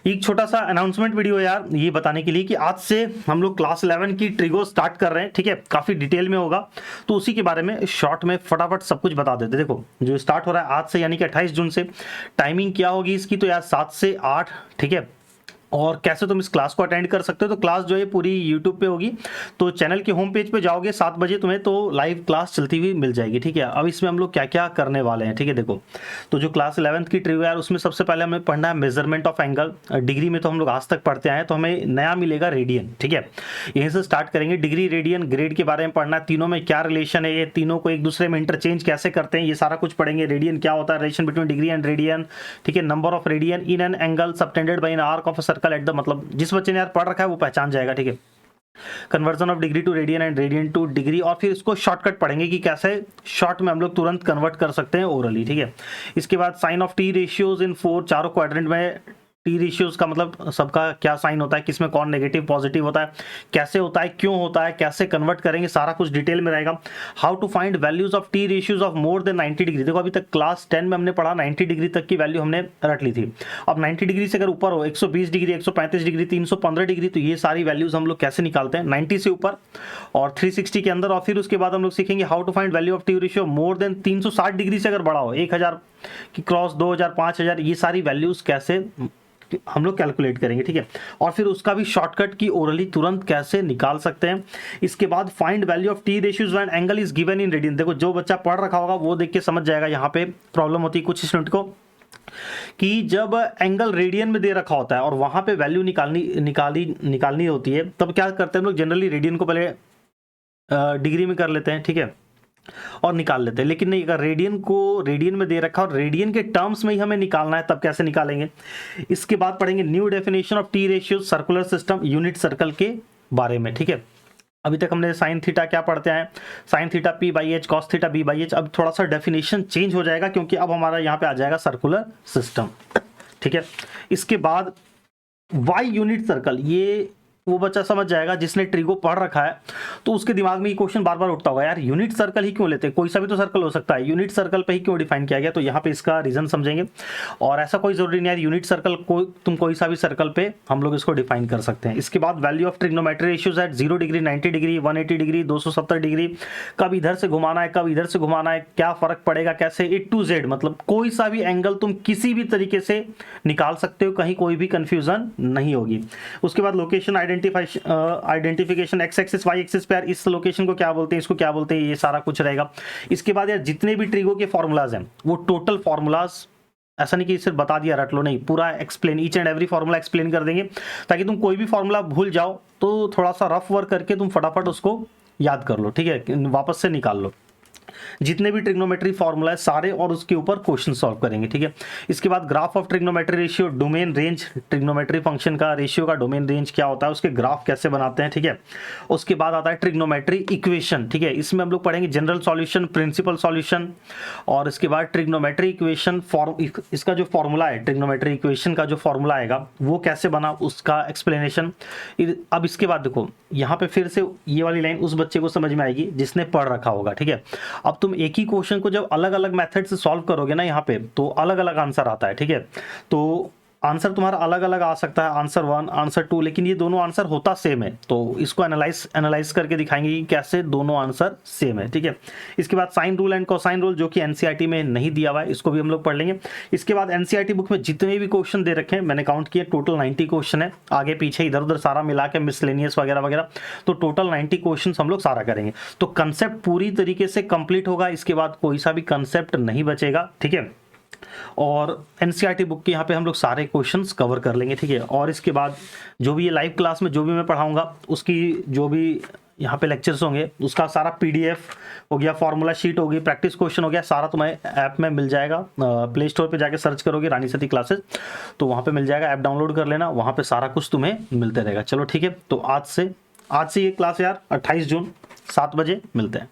एक छोटा सा अनाउंसमेंट वीडियो यार, ये बताने के लिए कि आज से हम लोग क्लास 11 की ट्रिगो स्टार्ट कर रहे हैं, ठीक है। काफ़ी डिटेल में होगा, तो उसी के बारे में शॉर्ट में फटाफट सब कुछ बता देते। देखो जो स्टार्ट हो रहा है आज से, यानी कि 28 जून से। टाइमिंग क्या होगी इसकी, तो यार 7 से 8, ठीक है। और कैसे तुम इस क्लास को अटेंड कर सकते हो, तो क्लास जो है पूरी यूट्यूब पे होगी। तो चैनल के होम पेज पे जाओगे 7 बजे तुम्हें तो लाइव क्लास चलती हुई मिल जाएगी, ठीक है। अब इसमें हम लोग क्या क्या करने वाले हैं, ठीक है। देखो तो जो क्लास 11th की ट्रिव्यू है उसमें सबसे पहले हमें पढ़ना है मेजरमेंट ऑफ एंगल। डिग्री में तो हम लोग आज तक पढ़ते आए हैं, तो हमें नया मिलेगा रेडियन, ठीक है। यहीं से स्टार्ट करेंगे। डिग्री, रेडियन, ग्रेड के बारे में पढ़ना है। तीनों में क्या रिलेशन है, ये तीनों को एक दूसरे में इंटरचेंज कैसे करते हैं, ये सारा कुछ पढ़ेंगे। रेडियन क्या होता है, relation between degree and radian, ठीक है। Number of radian in an angle subtended bye an arc of a circle at the, मतलब जिस बच्चे ने यार पढ़ रखा है वो पहचान जाएगा, ठीक है। Conversion of degree to radian and radian to degree, और फिर इसको शॉर्टकट पढ़ेंगे कि कैसे शॉर्ट में हम लोग तुरंत कन्वर्ट कर सकते हैं ओरली, ठीक है। इसके बाद साइन ऑफ टी रेशियोज इन 4, चारों क्वाड्रेंट में टी रेशियोज का मतलब सबका क्या साइन होता है, किसमें कौन नेगेटिव पॉजिटिव होता है, कैसे होता है, क्यों होता है, कैसे कन्वर्ट करेंगे, सारा कुछ डिटेल में रहेगा। How to find values of T ratios of more than 90 degree. देखो अभी तक क्लास 10 में हमने पढ़ा 90 डिग्री तक की वैल्यू हमने रट ली थी। अब 90 डिग्री से अगर ऊपर हो, 120 डिग्री, 135 डिग्री, 315 डिग्री, तो ये सारी वैल्यूज हम लोग कैसे निकालते हैं 90 से ऊपर और 360 के अंदर। और फिर उसके बाद हम लोग सीखेंगे how to find value of T ratio more than 360 degree से अगर बड़ा हो, 1000 की क्रॉस, 2000, 5000, ये सारी वैल्यूज कैसे हम लोग कैलकुलेट करेंगे, ठीक है। और फिर उसका भी शॉर्टकट की ओरली तुरंत कैसे निकाल सकते हैं। इसके बाद find value of T ratios when angle is given in radian. देखो जो बच्चा पढ़ रखा होगा वो देख के समझ जाएगा, यहाँ पे प्रॉब्लम होती है कुछ स्टूडेंट को कि जब एंगल रेडियन में दे रखा होता है और वहां पे वैल्यू निकालनी होती है, तब क्या करते हैं हम लोग जनरली रेडियन को पहले डिग्री में कर लेते हैं, ठीक है, और निकाल लेते हैं। लेकिन नहीं, अगर रेडियन को रेडियन में दे रखा और रेडियन के टर्म्स में ही हमें निकालना है, तब कैसे निकालेंगे। इसके बाद पढ़ेंगे new definition of T ratio circular system unit circle के बारे में, ठीक है। अभी तक हमने साइन थीटा क्या पढ़ते हैं, sine theta P by H, cos theta B by H. अब थोड़ा सा डेफिनेशन चेंज हो जाएगा क्योंकि अब हमारा यहाँ पे आ जाएगा सर्कुलर सिस्टम, ठीक है। इसके बाद वाई यूनिट सर्कल, ये वो बच्चा समझ जाएगा जिसने ट्रिगो पढ़ रखा है, तो उसके दिमाग में ये क्वेश्चन बार बार उठता होगा, यार यूनिट सर्कल ही क्यों लेते हैं, कोई सा भी तो सर्कल हो सकता है, यूनिट सर्कल पे ही क्यों डिफाइन किया गया। तो यहाँ पे इसका रीजन समझेंगे। और ऐसा कोई जरूरी नहीं है यूनिट सर्कल को, तुम कोई सा भी सर्कल पे हम लोग इसको डिफाइन कर सकते हैं। इसके बाद value of trigonometry ratios at 0 degree, 90 degree, 180 degree, 270 degree, कब इधर से घुमाना है, कब इधर से घुमाना है, क्या फर्क पड़ेगा, कैसे A to Z, मतलब कोई सा भी एंगल तुम किसी भी तरीके से निकाल सकते हो, कहीं कोई भी कंफ्यूजन नहीं होगी। उसके बाद location identification, X axis Y axis पे यार इस लोकेशन को क्या बोलते हैं, इसको क्या बोलते हैं, ये सारा कुछ रहेगा। इसके बाद यार जितने भी ट्रिगो के फॉर्मूलाज हैं वो टोटल फॉर्मूलाज, ऐसा नहीं कि सिर्फ बता दिया रट लो, नहीं, पूरा explain, each and every formula explain कर देंगे, ताकि तुम कोई भी फॉर्मूला भूल जाओ तो थोड़ा सा रफ वर्क करके तुम फटाफट उसको याद कर लो, ठीक है, वापस से निकाल लो। जितने भी ट्रिग्नोमेट्री फॉर्मूला है सारे, और उसके ऊपर क्वेश्चन सॉल्व करेंगे, ठीक है। इसके बाद graph of trigonometry ratio, domain range, trigonometry function का रेशियो का डोमेन रेंज क्या होता है, उसके ग्राफ कैसे बनाते हैं, ठीक है। उसके बाद आता है ट्रिग्नोमेट्री इक्वेशन, ठीक है। इसमें हम लोग पढ़ेंगे जनरल सॉल्यूशन, प्रिंसिपल सॉल्यूशन, और इसके बाद ट्रिग्नोमेट्री इक्वेशन इसका जो फॉर्मूला है, ट्रिग्नोमेट्री इक्वेशन का जो फॉर्मूला आएगा वो कैसे बना, उसका एक्सप्लेनेशन। अब इसके बाद देखो यहाँ पे फिर से ये वाली लाइन उस बच्चे को समझ में आएगी जिसने पढ़ रखा होगा, ठीक है। अब तुम एक ही क्वेश्चन को जब अलग अलग मेथड से सॉल्व करोगे ना, यहाँ पे तो अलग अलग आंसर आता है, ठीक है। तो आंसर तुम्हारा अलग अलग आ सकता है, आंसर 1, आंसर 2, लेकिन ये दोनों आंसर होता सेम है। तो इसको एनालाइज करके दिखाएंगे कि कैसे दोनों आंसर सेम है, ठीक है। इसके बाद sine rule and cosine rule, जो कि एनसीईआरटी में नहीं दिया हुआ है, इसको भी हम लोग पढ़ लेंगे। इसके बाद एनसीईआरटी बुक में जितने भी क्वेश्चन दे रखे हैं, मैंने काउंट किए, टोटल 90 क्वेश्चन है, आगे पीछे इधर उधर सारा मिला के मिसलेनियस वगैरह वगैरह, तो टोटल 90 क्वेश्चन हम लोग सारा करेंगे। तो कंसेप्ट पूरी तरीके से कंप्लीट होगा, इसके बाद कोई सा भी कंसेप्ट नहीं बचेगा, ठीक है। और एनसीईआरटी बुक के यहाँ पे हम लोग सारे क्वेश्चंस कवर कर लेंगे, ठीक है। और इसके बाद जो भी ये लाइव क्लास में जो भी मैं पढ़ाऊंगा, उसकी जो भी यहाँ पे लेक्चर्स होंगे, उसका सारा पीडीएफ हो गया, फॉर्मूला शीट होगी, प्रैक्टिस क्वेश्चन हो गया, सारा तुम्हें ऐप में मिल जाएगा। प्ले स्टोर पे जाके सर्च करोगे रानी सती क्लासेस, तो वहाँ पे मिल जाएगा, ऐप डाउनलोड कर लेना, वहाँ पे सारा कुछ तुम्हें मिलते रहेगा। चलो ठीक है, तो आज से ये क्लास यार 28 जून 7 बजे मिलते हैं।